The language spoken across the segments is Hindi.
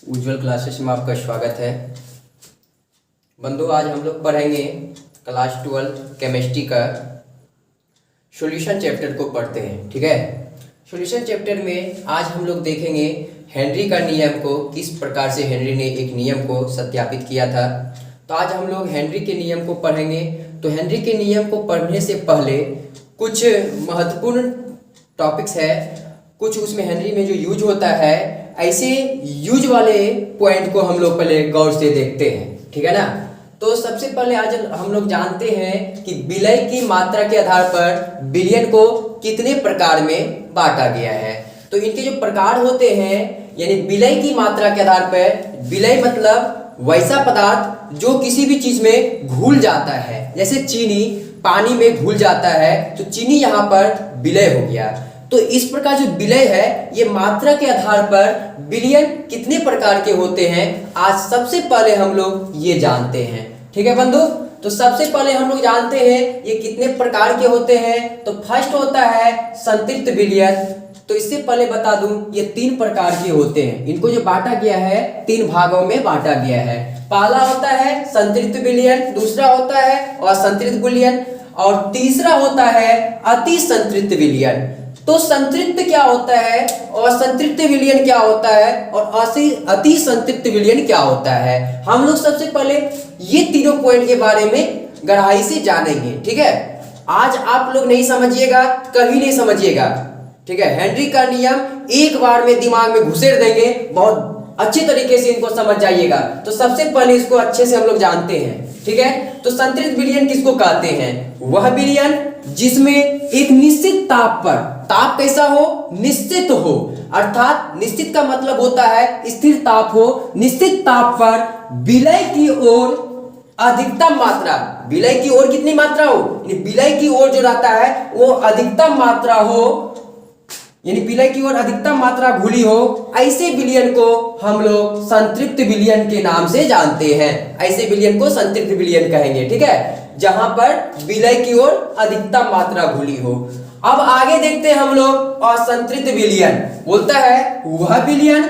उज्जवल क्लासेस में आपका स्वागत है। बंधु, आज हम लोग पढ़ेंगे क्लास 12 केमिस्ट्री का सॉल्यूशन चैप्टर को पढ़ते हैं। ठीक है, सॉल्यूशन चैप्टर में आज हम लोग देखेंगे हेनरी का नियम को, किस प्रकार से हेनरी ने एक नियम को सत्यापित किया था। तो आज हम लोग हेनरी के नियम को पढ़ेंगे। तो हेनरी के नियम को पढ़ने से पहले कुछ महत्वपूर्ण टॉपिक्स है, कुछ उसमें हेनरी में जो यूज होता है, ऐसे यूज वाले पॉइंट को हम लोग पहले गौर से देखते हैं। ठीक है ना। तो सबसे पहले आज हम लोग जानते हैं कि विलय की मात्रा के आधार पर विलयन को कितने प्रकार में बांटा गया है। तो इनके जो प्रकार होते हैं, यानी विलय की मात्रा के आधार पर, विलय मतलब वैसा पदार्थ जो किसी भी चीज में घुल जाता है, जैसे चीनी पानी में घुल जाता है, तो चीनी यहाँ पर विलय हो गया। तो इस प्रकार जो विलय है, ये मात्रा के आधार पर विलयन कितने प्रकार के होते हैं, आज सबसे पहले हम लोग ये जानते हैं। ठीक है बंधु, तो सबसे पहले हम लोग जानते हैं ये कितने प्रकार के होते हैं। तो फर्स्ट होता है संतृप्त विलयन। तो इससे पहले बता दूं, ये 3 प्रकार के होते हैं। इनको जो बांटा गया है 3 भागों में बांटा गया है। पहला होता है संतृप्त विलयन, दूसरा होता है असंतृप्त विलयन, और तीसरा होता है अति संतृप्त विलयन। तो संतृप्त क्या होता है, असंतृप्त विलयन क्या होता है, और अति संतृप्त विलयन क्या होता है, हम लोग सबसे पहले ये तीनों पॉइंट के बारे में गहराई से जानेंगे। ठीक है, आज आप लोग नहीं समझिएगा, कभी नहीं समझिएगा। ठीक है, हेनरी का नियम एक बार में दिमाग में घुसेड़ देंगे, बहुत अच्छे तरीके से इनको समझ जाइएगा। तो सबसे पहले इसको अच्छे से हम लोग जानते हैं। ठीक है, तो संतृप्त विलयन किसको कहते हैं? वह विलयन जिसमें एक निश्चित ताप पर, ताप कैसा हो? निश्चित हो, अर्थात निश्चित का मतलब होता है स्थिर ताप हो, निश्चित ताप पर विलय की ओर अधिकतम मात्रा, विलय की ओर कितनी मात्रा हो, विलय की ओर जो रहता है वो अधिकतम मात्रा हो, यानी विलय की ओर अधिकतम मात्रा घुली हो, ऐसे विलयन को हम लोग संतृप्त विलयन के नाम से जानते हैं। ऐसे विलयन को संतृप्त विलयन कहेंगे। ठीक है, जहां पर विलय की ओर अधिकतम मात्रा घुली हो। अब आगे देखते हैं हम लोग असंतृप्त विलयन। बोलता है वह विलयन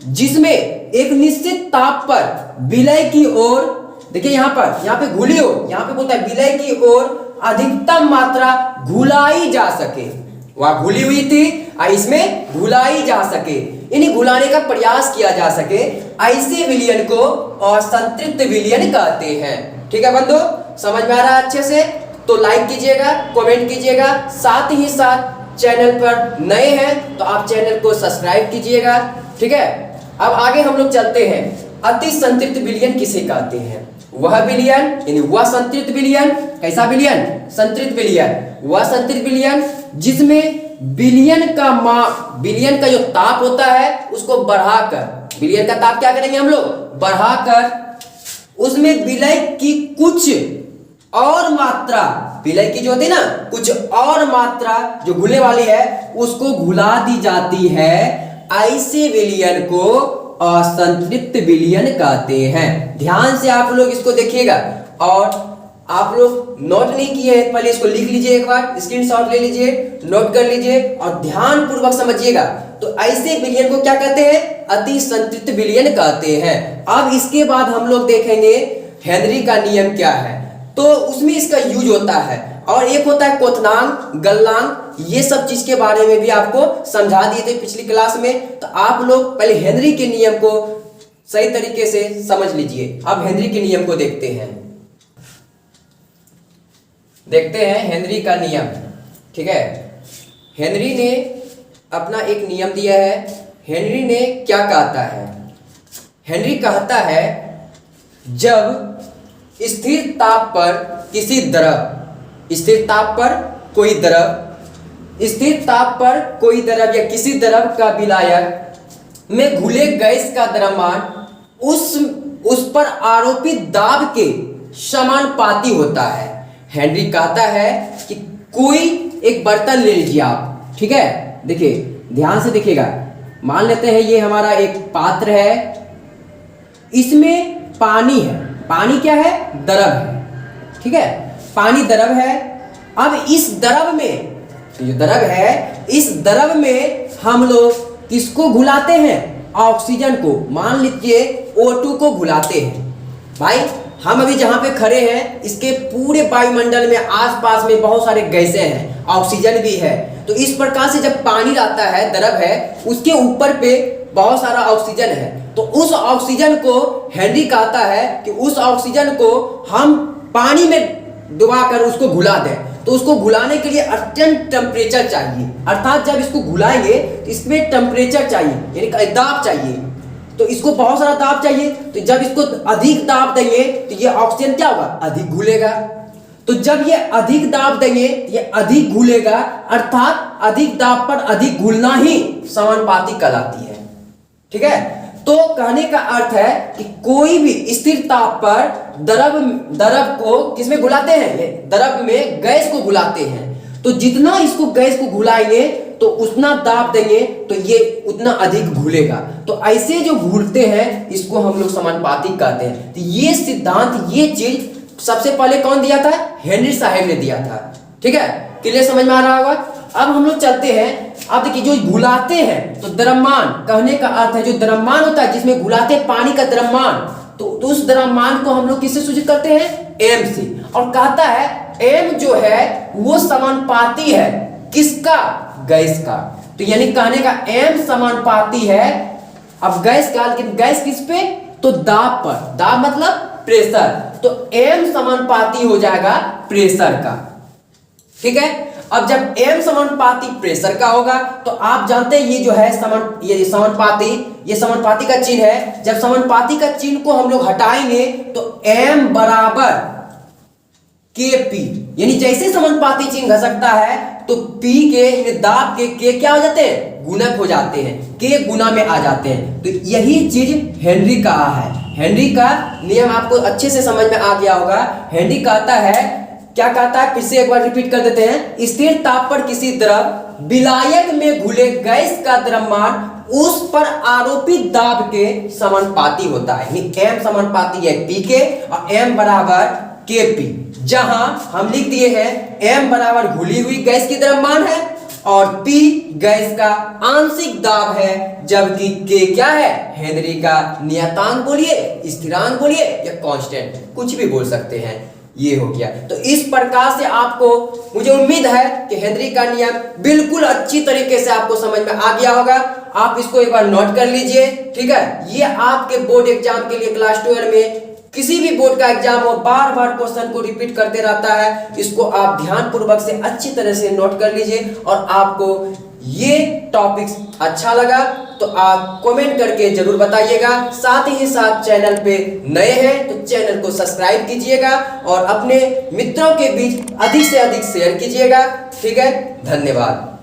जिसमें एक निश्चित ताप पर विलय की ओर, देखिए यहाँ पे घुली हो, यहाँ पे बोलता है विलय की ओर अधिकतम मात्रा घुलाई जा सके। वह घुली हुई थी, इसमें घुलाई जा सके, यानी घुलाने का प्रयास किया जा सके, ऐसे विलयन को असंतृप्त विलयन कहते हैं। ठीक है बंधु, समझ में आ रहा है अच्छे से? तो लाइक कीजिएगा, कमेंट कीजिएगा, साथ ही साथ चैनल पर नए हैं तो आप चैनल को सब्सक्राइब कीजिएगा। ठीक है, अब आगे हम लोग चलते हैं। अति संतृप्त विलयन किसे कहते हैं? वह विलयन, यानी वह संतृप्त विलयन, कैसा विलयन? संतृप्त विलयन। वह संतृप्त विलयन जिसमें विलयन का जो ताप होता है उसको बढ़ाकर, विलयन का ताप क्या करेंगे हम लोग? बढ़ाकर उसमें विलय की कुछ और मात्रा, विलय की जो होती है ना, कुछ और मात्रा जो घुलने वाली है उसको घुला दी जाती है, ऐसे विलयन को असंतृप्त विलयन कहते हैं। ध्यान से आप लोग इसको देखिएगा, और आप लोग नोट नहीं किए हैं पहले इसको लिख लीजिए, एक बार स्क्रीनशॉट ले लीजिए, नोट कर लीजिए और ध्यान पूर्वक समझिएगा। तो ऐसे विलयन को क्या कहते हैं? अति संतृप्त विलयन कहते हैं। अब इसके बाद हम लोग देखेंगे हेनरी का नियम क्या है, तो उसमें इसका यूज होता है, और एक होता है क्वथनांक, गलनांक, ये सब चीज के बारे में भी आपको समझा दिए थे पिछली क्लास में। तो आप लोग पहले हेनरी के नियम को सही तरीके से समझ लीजिए। अब हेनरी के नियम को देखते हैं हेनरी का नियम। ठीक है, हेनरी ने अपना एक नियम दिया है। हेनरी ने क्या कहता है? हेनरी कहता है जब स्थिर ताप पर किसी द्रव, स्थिर ताप पर कोई द्रव, स्थिर ताप पर कोई द्रव या किसी द्रव का विलायक में घुले गैस का द्रव्यमान उस पर आरोपित दाब के समानुपाती होता है। हेनरी कहता है कि कोई एक बर्तन ले लीजिए आप। ठीक है, देखिए ध्यान से देखिएगा, मान लेते हैं ये हमारा एक पात्र है, इसमें पानी है। पानी क्या है? द्रव है। ठीक है, पानी द्रव है। अब इस द्रव में, जो द्रव है, इस द्रव में हम लोग किसको घुलाते हैं? ऑक्सीजन को, मान लीजिए O2 को घुलाते हैं। भाई हम अभी जहाँ पे खड़े हैं इसके पूरे वायुमंडल में आसपास में बहुत सारे गैसें हैं, ऑक्सीजन भी है। तो इस प्रकार से जब पानी रहता है, द्रव है, उसके ऊपर पे बहुत सारा ऑक्सीजन है। तो उस ऑक्सीजन को हेनरी कहता है कि उस ऑक्सीजन को हम पानी में डुबाकर उसको घुला दें। तो उसको घुलाने के लिए अत्यंत टेम्परेचर चाहिए, अर्थात जब इसको घुलाएंगे तो इसमें टेम्परेचर चाहिए, यानी दाब चाहिए। तो इसको बहुत सारा दाब चाहिए। तो जब इसको अधिक दाब देंगे तो ये ऑक्सीजन क्या होगा, अधिक घुलेगा। तो जब ये अधिक दाब देंगे ये अधिक घुलेगा, अर्थात अधिक दाब पर अधिक घुलना ही समानुपाती कहलाती है। ठीक है, तो कहने का अर्थ है कि कोई भी स्थिर ताप पर द्रव को किसमें घुलाते हैं, द्रव में गैस को घुलाते हैं। तो जितना इसको गैस को घुलाएंगे तो उतना दाब देंगे तो ये उतना अधिक घुलेगा। तो ऐसे जो घुलते हैं इसको हम लोग समानुपाती कहते हैं। तो ये सिद्धांत, ये चीज सबसे पहले कौन दिया था, हेनरी साहब ने दिया था। ठीक है, क्लियर समझ में आ रहा होगा। अब हम लोग चलते हैं, अब देखिए जो घुलाते हैं तो द्रव्यमान, कहने का अर्थ है जो द्रव्यमान होता है जिसमें घुलाते हैं पानी का द्रव्यमान, तो उस द्रव्यमान को हम लोग किससे सूचित करते हैं, एम से। और कहता है एम जो है वो समानुपाती है किसका, गैस का। तो यानी कहने का एम समानुपाती है, अब गैस का, लेकिन गैस किस पे, तो दाब पर, दाब मतलब प्रेशर। तो एम समानुपाती हो जाएगा प्रेशर का। ठीक है, अब जब m समानुपाती प्रेशर का होगा तो आप जानते हैं ये जो है ये समानुपाती का चिन्ह है। जब समानुपाती का चिन्ह को हम लोग हटाएंगे तो m बराबर Kp, यानी जैसे समानुपाती चिन्ह घसकता है तो P के दाब के K क्या हो जाते हैं, गुणक हो जाते हैं, K गुना में आ जाते हैं। तो यही चीज हेनरी कहा है। हेनरी का नियम आपको अच्छे से समझ में आ गया होगा। हेनरी कहता है, क्या कहता है, फिर से एक बार रिपीट कर देते हैं, स्थिर ताप पर किसी द्रव विलायक में घुले गैस का द्रव्यमान उस पर आरोपित दाब के समानुपाती होता है। m समानुपाती है P के और m बराबर Kp, जहां हम लिख दिए हैं m बराबर घुली हुई गैस की द्रव्यमान है और P गैस का आंशिक दाब है, जबकि K क्या है, हेनरी का नियतांक बोलिए, स्थिरांक बोलिए या कांस्टेंट, कुछ भी बोल सकते हैं। ये हो गया। तो इस प्रकार से आपको, मुझे उम्मीद है कि हेनरी का नियम बिल्कुल अच्छी तरीके से आपको समझ में आ गया होगा। आप इसको एक बार नोट कर लीजिए। ठीक है, ये आपके बोर्ड एग्जाम के लिए क्लास 12 में किसी भी बोर्ड का एग्जाम हो, बार बार क्वेश्चन को रिपीट करते रहता है। इसको आप ध्यान पूर्वक से अच्छी तरह से नोट कर लीजिए। और आपको ये टॉपिक्स अच्छा लगा तो आप कमेंट करके जरूर बताइएगा। साथ ही साथ चैनल पे नए हैं तो चैनल को सब्सक्राइब कीजिएगा और अपने मित्रों के बीच अधिक से अधिक शेयर कीजिएगा। ठीक है, धन्यवाद।